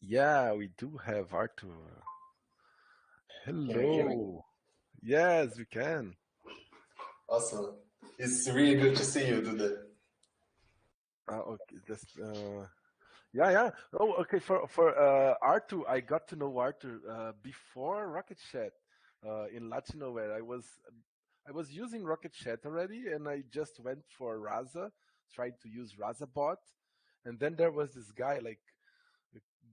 Yeah, we do have Arthur. Can you hear me? Hello. Yes, we can. Awesome. It's really good to see you, Duda. Okay, yeah. Oh, okay. For Arthur, I got to know Arthur before Rocket.Chat in Latino, where I was using Rocket.Chat already, and I just went for Raza, trying to use Raza bot, and then there was this guy like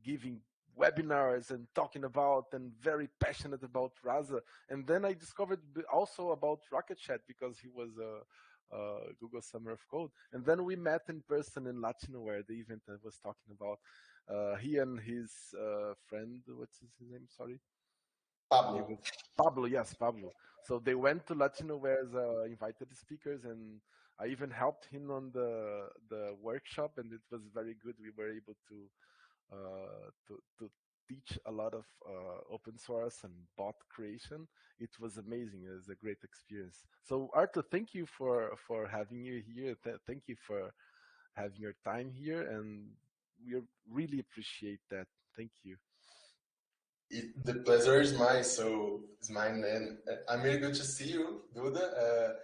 giving webinars and talking about and very passionate about Raza. And then I discovered also about Rocket.Chat because he was a Google Summer of Code. And then we met in person in Latinoware, the event I was talking about. He and his friend, what's his name? Sorry. He Pablo. was Pablo, yes, Pablo. So they went to Latinoware as invited speakers, and I even helped him on the workshop, and it was very good. We were able to teach a lot of open source and bot creation. It was amazing. It was a great experience. So Arthur, thank you for having you here. Thank you for having your time here, and we really appreciate that. Thank you. The pleasure is mine, so it's mine, and I'm really good to see you, Duda.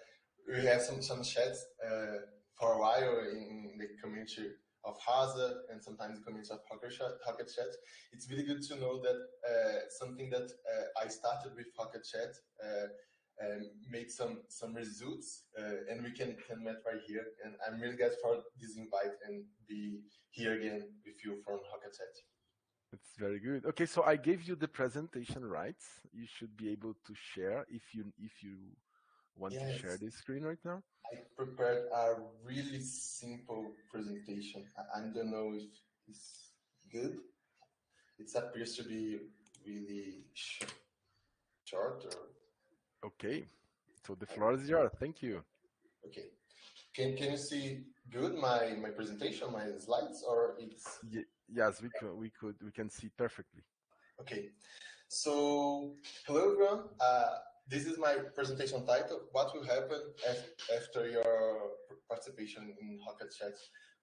We have some chats for a while in the community of Haza and sometimes the community of Rocket.Chat. It's really good to know that something that I started with Rocket.Chat made some results, and we can meet right here. And I'm really glad for this invite and be here again with you from Rocket.Chat. It's very good. Okay, so I gave you the presentation rights. You should be able to share if you want to share Yes, the screen right now. I prepared a really simple presentation. I don't know if it's good. It appears to be really short or Okay, so the floor is yours. Thank you. okay. Can you see good my presentation, my slides, or it's Yes, we can see perfectly. okay? So hello everyone. This is my presentation title. What will happen after your participation in Rocket.Chat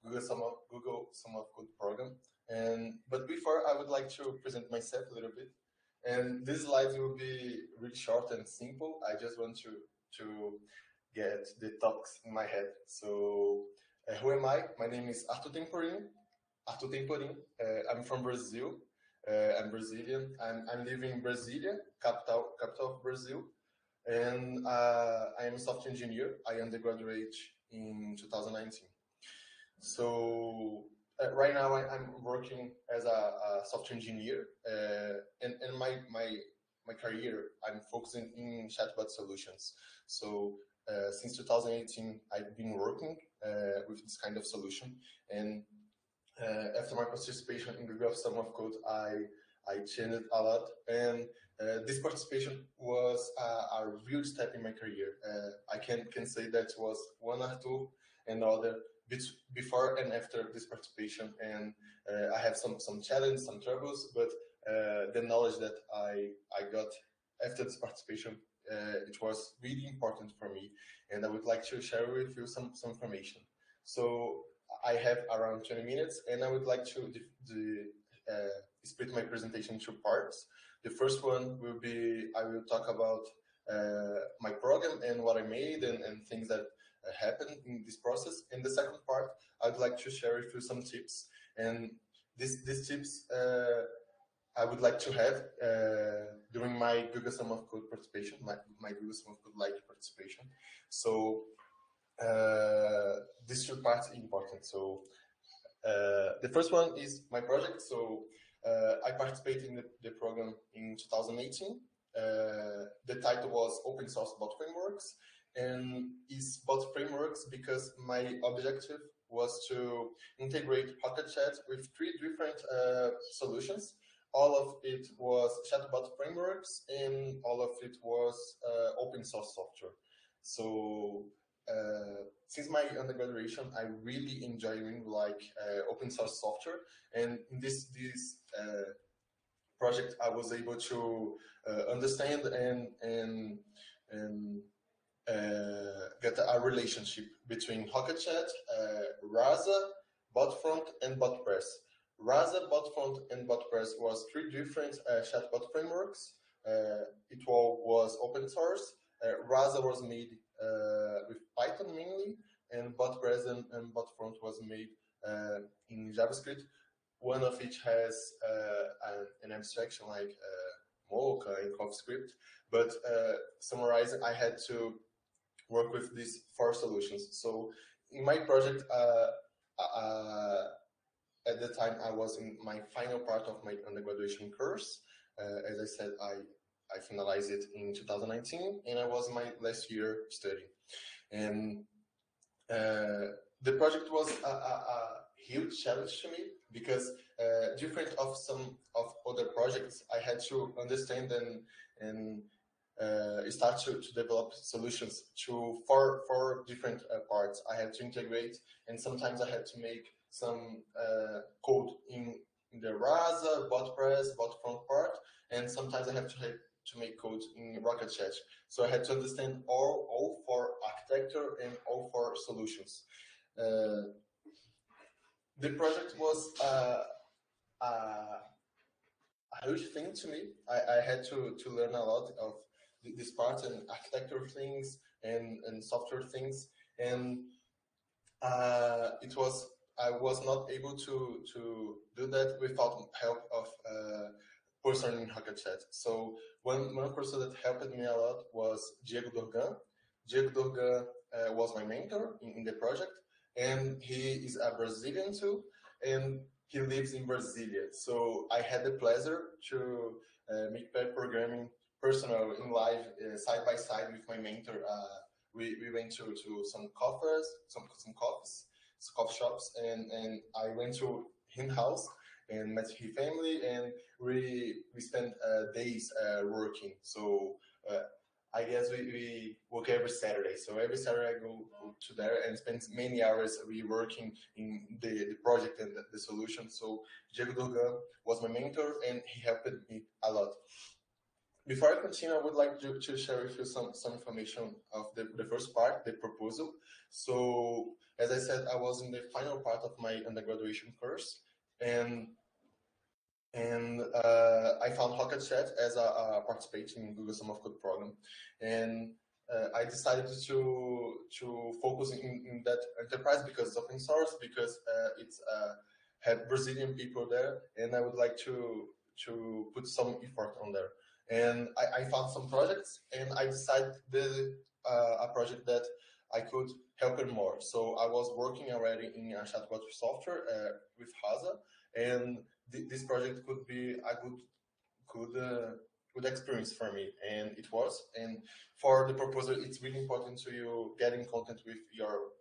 Google Summer of Code program? And but before, I would like to present myself a little bit. And these slides will be really short and simple. I just want to get the topics in my head. So who am I? My name is Arthur Temporim. Arthur Temporim. I'm from Brazil. I'm Brazilian. I'm living in Brasilia, capital of Brazil, and I am a software engineer. I undergraduate in 2019. So right now I'm working as a software engineer, and my career I'm focusing in chatbot solutions. So since 2018 I've been working with this kind of solution, and after my participation in Google Summer of Code, I changed a lot, and this participation was a real step in my career. I can say that was one or two another before and after this participation, and I have some challenges, some troubles, but the knowledge that I got after this participation, it was really important for me, and I would like to share with you some information. So I have around 20 minutes, and I would like to split my presentation into parts. The first one will be I will talk about my program and what I made and things that happened in this process. In the second part, I'd like to share with you some tips, and these tips I would like to have during my Google Summer of Code participation, my Google Summer of Code like participation. So these two parts are important. So the first one is my project. So I participated in the program in 2018. The title was Open Source Bot Frameworks, and is bot frameworks because my objective was to integrate Rocket.Chat with three different solutions. All of it was chatbot frameworks, and all of it was open source software. So since my undergraduation, I really enjoying like open source software, and in this project, I was able to understand and get a relationship between Rocket.Chat, Raza, BotFront, and BotPress. Rasa, BotFront, and BotPress was three different chatbot frameworks. It all was open source. Rasa was made with Python mainly, and BotPress and BotFront was made in JavaScript. One of each has an abstraction like Mocha and CoffeeScript, but summarizing, I had to work with these four solutions. So in my project, at the time I was in my final part of my undergraduation course. As I said, I finalized it in 2019, and I was in my last year studying. And the project was a huge challenge to me because different of some of other projects, I had to understand and start to develop solutions to four different parts. I had to integrate, and sometimes I had to make some code in the Rasa, BotPress, BotFront part, and sometimes I have to make code in Rocket.Chat. So I had to understand all four architecture and all four solutions. The project was a huge thing to me. I had to learn a lot of this part and architecture things and software things, and it was I was not able to do that without help of person in Rocket.Chat. So one person that helped me a lot was Diego Dorgan. Diego Dorgan was my mentor in the project, and he is a Brazilian too, and he lives in Brasilia. So I had the pleasure to make pair programming personal in live, side by side with my mentor. We went to some coffees, some coffee shops, and I went to his house and met his family, and we spent days working. So I guess we work every Saturday. So every Saturday I go to there and spend many hours we working in the project and the solution. So Diego Dorgan was my mentor, and he helped me a lot. Before I continue, I would like to share with you some information of the first part, the proposal. So, as I said, I was in the final part of my undergraduation course, and I found Rocket.Chat as a participating in Google Summer of Code program, and I decided to focus in that enterprise because it's open source, because it's had Brazilian people there, and I would like to put some effort on there. And I found some projects, and I decided a project that I could help it more. So I was working already in a chatbot software with Rasa, and this project could be a good experience for me, and it was. And for the proposal, it's really important to you get in contact with your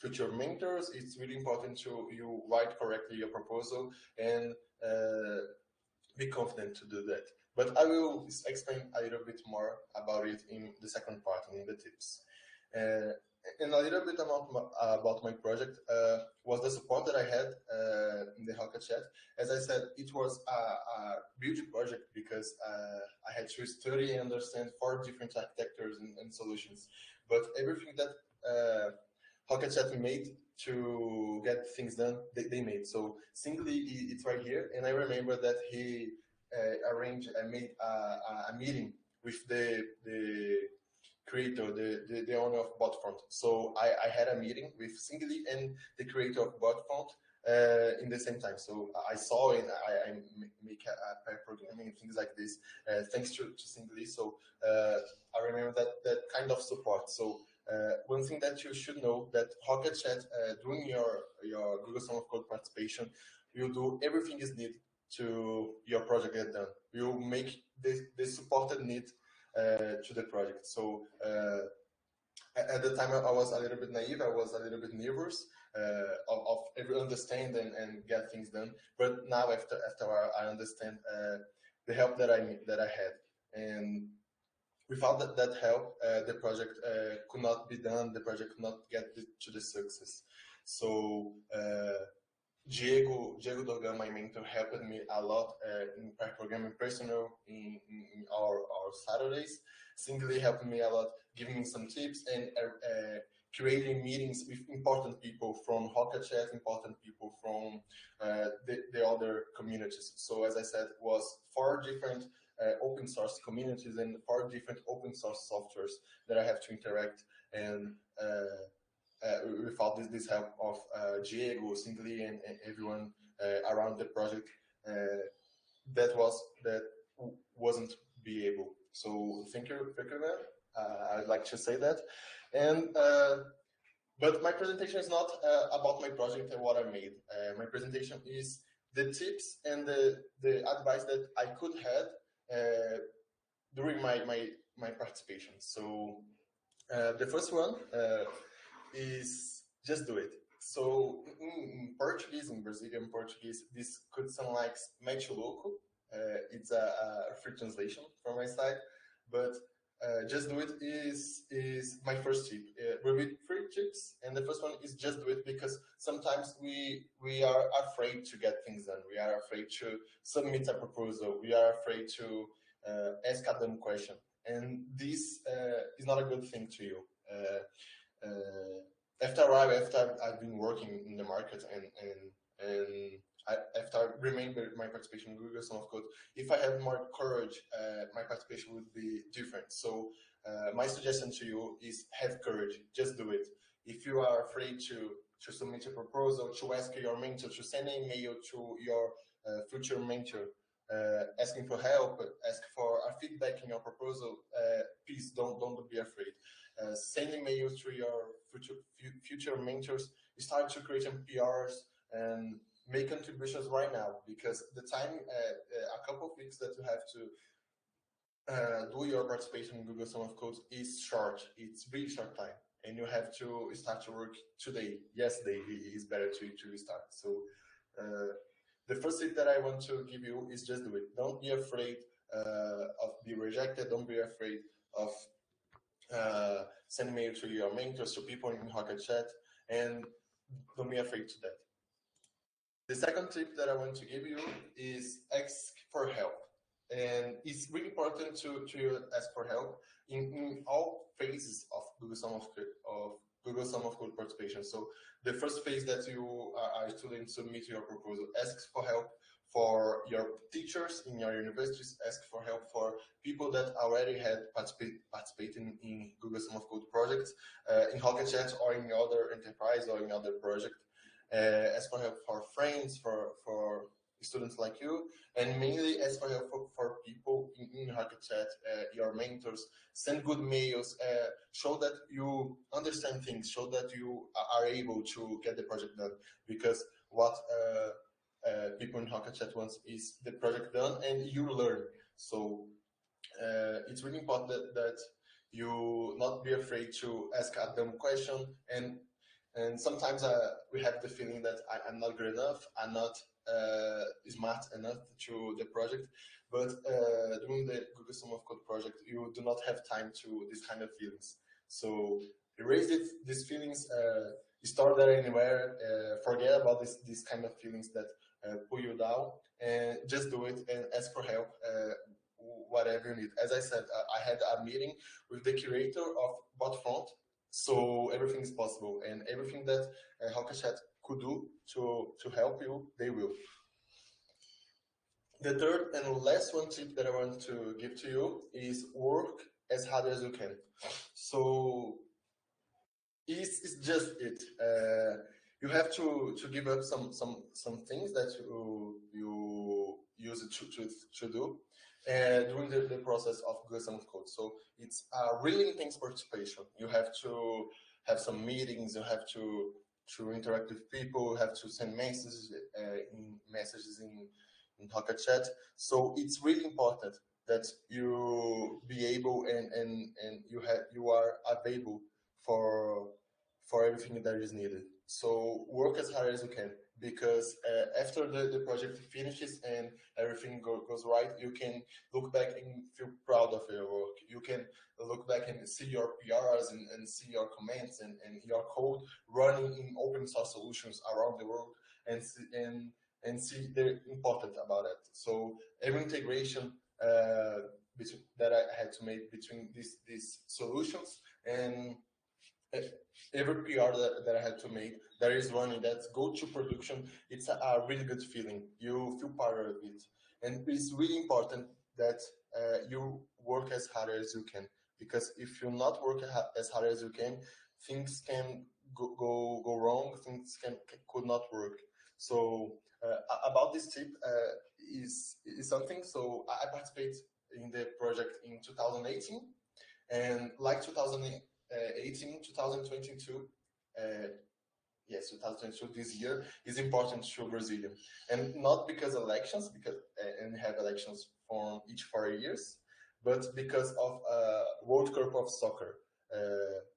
future mentors. It's really important to you write correctly your proposal and be confident to do that. But I will explain a little bit more about it in the second part, in the tips. And a little bit about my project was the support that I had in the Rocket.Chat. As I said, it was a huge project because I had to study and understand four different architectures and solutions. But everything that Rocket.Chat made to get things done, they made. So singly, it's right here. And I remember that he made a meeting with the creator, the owner of BotFront. So I had a meeting with Singly and the creator of BotFront in the same time. So I saw it, I make a pair programming and things like this, thanks to Singly. So I remember that kind of support. So one thing that you should know, that Rocket.Chat, during your Google Summer of Code participation, you do everything is needed to your project get done. You make the supported need to the project. So at the time I was a little bit naive, I was a little bit nervous of understand and get things done. But now after I understand the help that I had, and without that help, the project could not be done. The project could not get to the success. So Diego Dorgan, my mentor, helped me a lot in pair programming personal in our Saturdays. Singly helped me a lot, giving me some tips and creating meetings with important people from Rocket.Chat, important people from the other communities. So as I said, it was 4 different open source communities and 4 different open source softwares that I have to interact, and without this help of Diego, Singly, and everyone around the project, that wasn't be able. So thank you, man. I'd like to say that, and but my presentation is not about my project and what I made. My presentation is the tips and the advice that I could have during my participation. So the first one is just do it. So in Portuguese, in Brazilian Portuguese, this could sound like mete o louco. It's a free translation from my side, but just do it is my first tip. We read 3 tips, and the first one is just do it, because sometimes we are afraid to get things done. We are afraid to submit a proposal. We are afraid to ask a dumb question, and this is not a good thing to you. After a while, after I've been working in the market and after I remember my participation in Google Sum of Code, if I had more courage, my participation would be different. So my suggestion to you is have courage, just do it. If you are afraid to submit a proposal, to ask your mentor, to send an email to your future mentor, asking for help, ask for a feedback in your proposal, please don't be afraid. Send emails to your future mentors, start to create PRs, and make contributions right now, because the time, a couple of weeks that you have to do your participation in Google Sum of Code is short. It's really short time, and you have to start to work today. Yesterday is better to start. So the first tip that I want to give you is just do it. Don't be afraid of being rejected. Don't be afraid of send mail to your mentors, to people in Rocket.Chat, and don't be afraid to that. The second tip that I want to give you is ask for help. And it's really important to ask for help in all phases of Google Sum of Code participation. So the first phase that you are a student, submit your proposal, ask for help for your teachers in your universities, ask for help for people that already had participating in Google Sum of Code projects, in Rocket.Chat or in other enterprise or in other project. Ask for help for friends, for students like you, and mainly ask for help for people in Rocket.Chat, your mentors. Send good mails, show that you understand things, show that you are able to get the project done, because what people in Rocket.Chat want is the project done and you learn. So it's really important that you not be afraid to ask a dumb question, and sometimes we have the feeling that I'm not good enough, I'm not smart enough to the project, but during the Google Sum of Code project, you do not have time to this kind of feelings. So erase these feelings, store that anywhere, forget about this kind of feelings that pull you down, and just do it and ask for help, whatever you need. As I said, I had a meeting with the curator of BotFront, so everything is possible, and everything that Rocket.Chat could do to help you, they will. The third and last one tip that I want to give to you is work as hard as you can. So it's just it. You have to give up some things that you use to do during the process of Google Sum of Code. So it's a really intense participation. You have to have some meetings. You have to interact with people. You have to send messages in Rocket.Chat. So it's really important that you be able and you are available for everything that is needed. So work as hard as you can, because after the project finishes and everything goes right, you can look back and feel proud of your work. You can look back and see your PRs and see your comments and your code running in open source solutions around the world, and see the important about it. So every integration that I had to make between these solutions, and every PR that I had to make, there is running that's go to production. It's a really good feeling. You feel part of it, and it's really important that you work as hard as you can. Because if you not work as hard as you can, things can go wrong. Things could not work. So about this tip is something. So I participate in the project in 2018, and like 2018, 2022, yes, 2022 this year is important to Brazilian, and not because elections, because and have elections for each 4 years, but because of World Cup of soccer.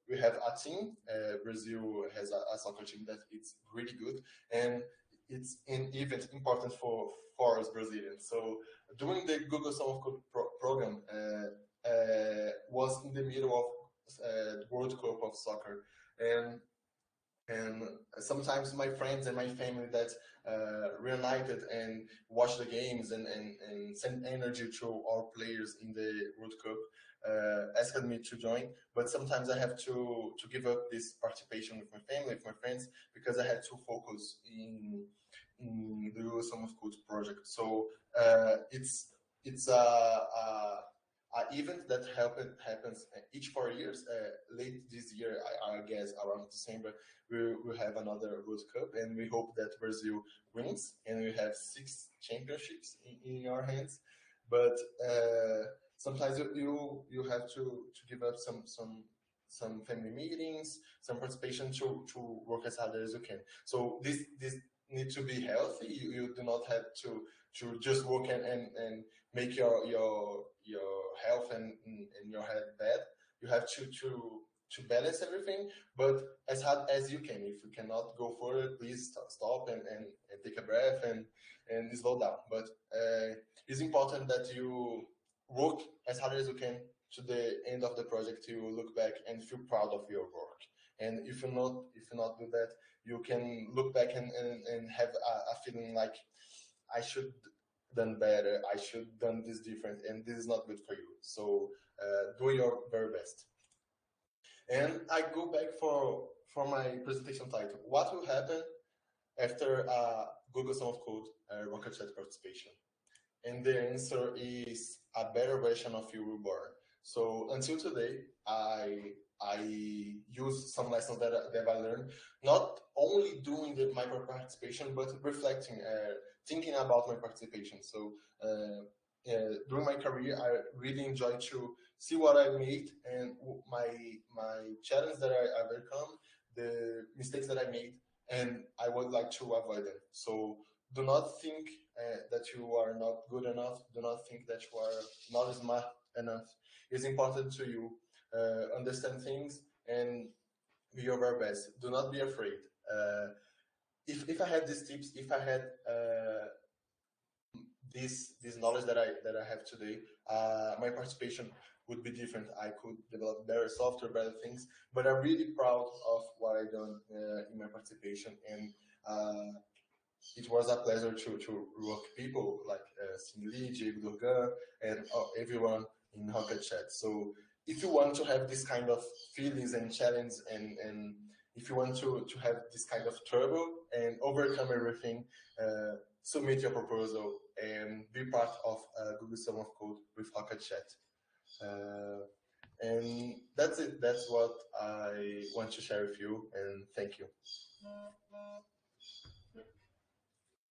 We have a team. Brazil has a soccer team that it's really good, and it's an event important for us Brazilians. So during the Google Summer of Code program was in the middle of World Cup of soccer, and and sometimes my friends and my family that reunited and watch the games and send energy to our players in the World Cup asked me to join, but sometimes I have to give up this participation with my family, with my friends, because I had to focus in the Sum of Code project. So it's a event that happens each 4 years. Late this year, I guess around December, we'll have another World Cup, and we hope that Brazil wins, and we have 6 championships in our hands. But sometimes you have to give up some family meetings, some participation to work as hard as you can. So this need to be healthy. You do not have to just work and make your health and your head bad. You have to balance everything, but as hard as you can. If you cannot go further, please stop and take a breath and slow down. But it's important that you work as hard as you can to the end of the project. You look back and feel proud of your work. And if you not do that, you can look back and have a feeling like I should done better. I should done this different, and this is not good for you. So do your very best. And I go back for my presentation title. What will happen after Google Sum of Code Rocket.Chat participation? And the answer is a better version of you will born. So until today, I use some lessons that I learned, not only doing my participation, but reflecting, thinking about my participation. So during my career, I really enjoy to see what I made and my challenge that I overcome, the mistakes that I made, and I would like to avoid them. So do not think that you are not good enough. Do not think that you are not smart enough. It's important to you understand things and be your very best. Do not be afraid. If I had these tips, if I had this knowledge that I have today, my participation would be different. I could develop better software, better things. But I'm really proud of what I done in my participation, and it was a pleasure to work people like Singli, Diego Durgan, and everyone in Rocket.Chat. So if you want to have this kind of feelings and challenge, and if you want to have this kind of trouble and overcome everything, submit your proposal and be part of Google Sum of Code with Rocket.Chat. And that's it. That's what I want to share with you, and thank you.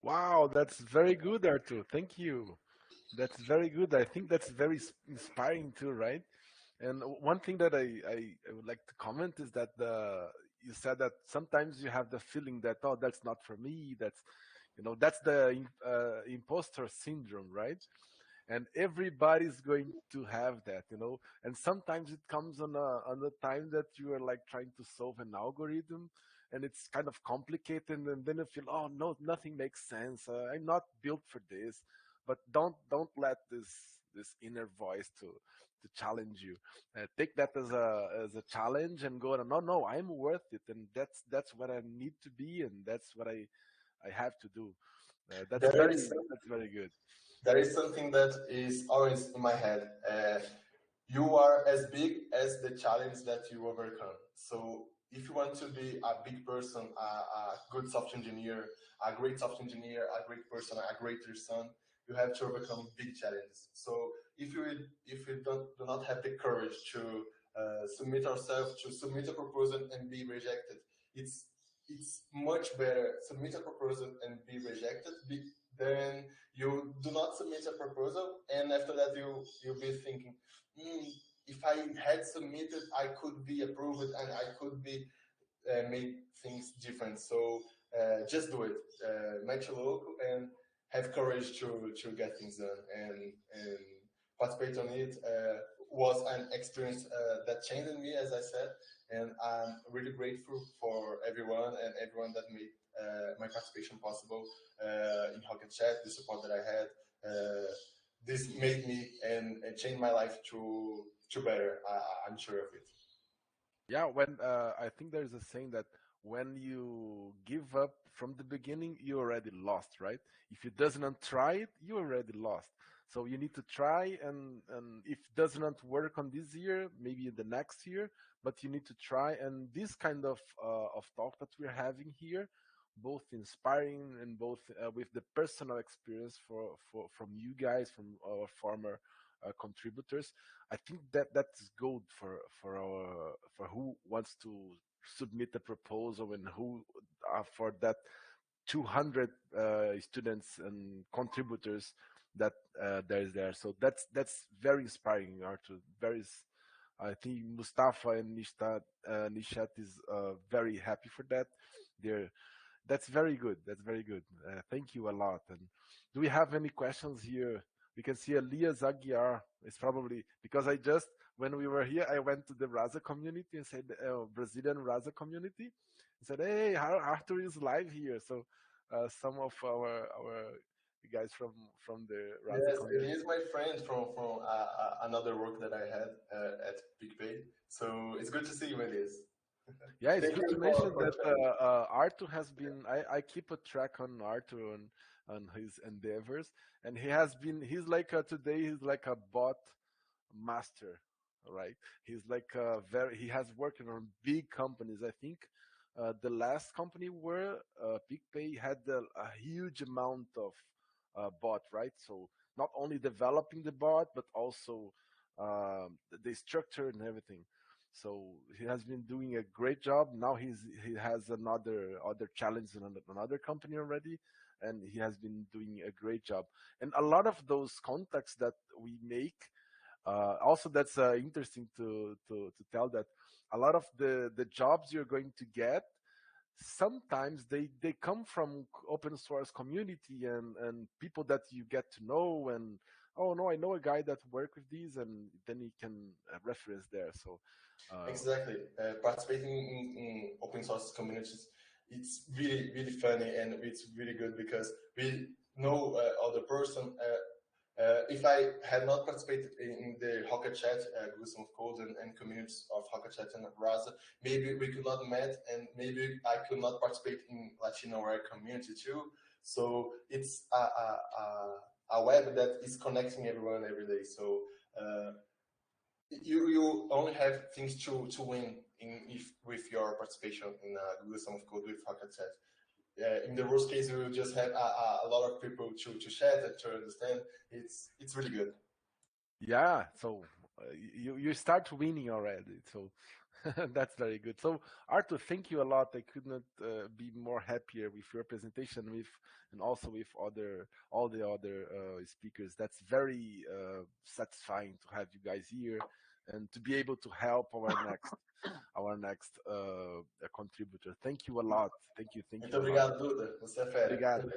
Wow, that's very good, Arthur. Thank you. That's very good. I think that's very inspiring too, right? And one thing that I would like to comment is that you said that sometimes you have the feeling that, oh, that's not for me. That's the imposter syndrome, right? And everybody's going to have that. And sometimes it comes on a time that you are like trying to solve an algorithm, and it's kind of complicated, and then you feel, oh no, nothing makes sense. I'm not built for this. But don't let this inner voice to challenge you. Take that as a challenge and go, no, no, I'm worth it, and that's what I need to be, and that's what I have to do. That's There very is that's very good. there is something that is always in my head. You are as big as the challenge that you overcome. So if you want to be a big person, a good software engineer, a great software engineer, a great person, a greater son, you have to overcome big challenges. So if you do not have the courage to submit ourselves, to submit a proposal and be rejected, it's it's much better submit a proposal and be rejected than you do not submit a proposal and after that you'll be thinking, if I had submitted, I could be approved and I could be make things different. So just do it, match local and have courage to get things done and participate on it. Was an experience that changed me, as I said, and I'm really grateful for everyone that made my participation possible in Rocket.Chat, the support that I had. This made me and changed my life to better. I'm sure of it. Yeah, when I think there's a saying that when you give up from the beginning, you already lost, right? If you does not try it, you already lost. So you need to try, and if does not work on this year, maybe the next year, but you need to try. And this kind of talk that we're having here, both inspiring and both with the personal experience from you guys, from our former contributors. I think that that's gold for who wants to submit a proposal and who for that 200 students and contributors that there is there. So that's very inspiring, Arthur. I think Mustafa and Nishat is very happy for that. They're That's very good. That's very good. Thank you a lot. And do we have any questions here? We can see Elias Aguiar. It's probably because when we were here, I went to the Raza community and said, Brazilian Raza community, and said, hey, Arthur is live here. So some of our guys from the Raza Yes, it community. is my friend from another work that I had at BigPay. So it's good to see you, Elias. Yeah, it's Thank good to you mention for that sharing. Arthur has been. I keep a track on Arthur on his endeavors, and he's like today he's like a bot master, right? He's like he has worked on big companies. I think the last company where BigPay had a huge amount of bot, right? So not only developing the bot, but also the structure and everything. So he has been doing a great job. Now he has other challenge in another company already, and he has been doing a great job. And a lot of those contacts that we make also, that's interesting to tell that a lot of the jobs you're going to get sometimes they come from open source community and people that you get to know and oh no, I know a guy that work with these and then he can reference there. So uh, Exactly. Participating in open source communities, it's really, really funny and it's really good because we know other person. If I had not participated in the Rocket.Chat, Google of Code and communities of Rocket.Chat and Rasa, maybe we could not met and maybe I could not participate in Latino community too. So it's a web that is connecting everyone every day. So uh, you only have things to win in if with your participation in Google Sum of Code with Rocket.Chat. In the worst case, you will just have a lot of people to chat and to understand. It's really good. yeah, so you start winning already. So that's very good. So Arthur, thank you a lot. I could not be more happier with your presentation with and also with all the other speakers. That's very satisfying to have you guys here and to be able to help our next contributor. Thank you a lot. Thank you, thank Muito you a lot. obrigado, Duda. Você é fera. Obrigado.